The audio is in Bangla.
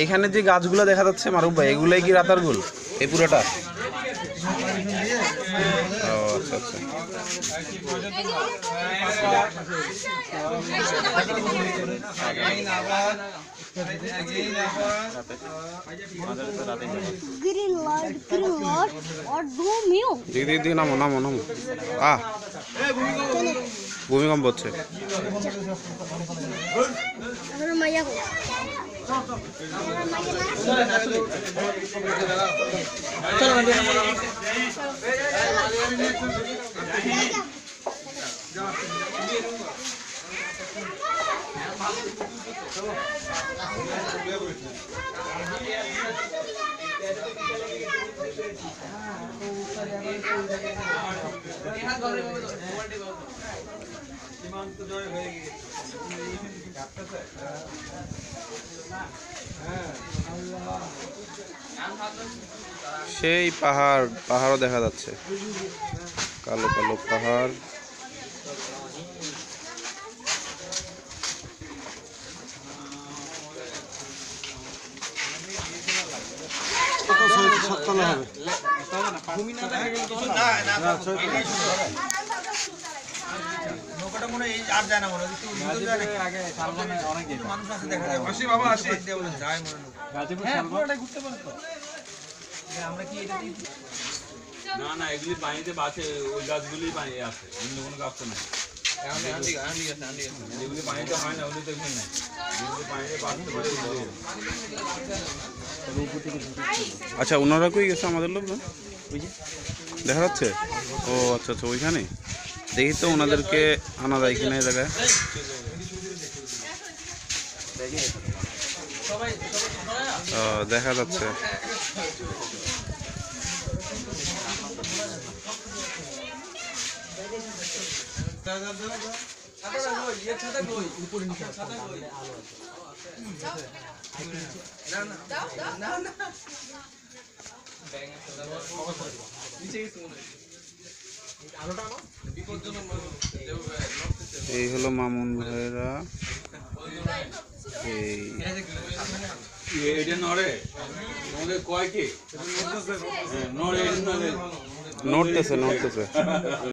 এখানে যে গাছগুলো দেখা যাচ্ছে মারুফ ভাই, এগুলাই কি রাতারগুল এই পুরোটা? ও আচ্ছা আচ্ছা। দিদি নামো নামো নামো। ভূমিকম্প হচ্ছে। সেই পাহাড়ও দেখা যাচ্ছে, কালো কালো পাহাড়। না না, এগুলি পানিতে বাঁচে, ওই গাছগুলি পানি আছে, অন্য কোনো গাছ তো নাই। যেগুলি পানিতে হয় না ওগুলি তো এমনি নাই, যেগুলি পানিতে বাঁচতে পারে। আচ্ছা, ওনারা কই গেছে আমাদের লোক না দেখা যাচ্ছে? ও আচ্ছা আচ্ছা, ওইখানে দেখি তো ওনাদেরকে আনা যায় কিনা এই জায়গায়। দেখা যাচ্ছে। এই হলো মামুন ভাইরা। এটা নড়ে আমাদের কয় কি নড়ে নড়তেছে।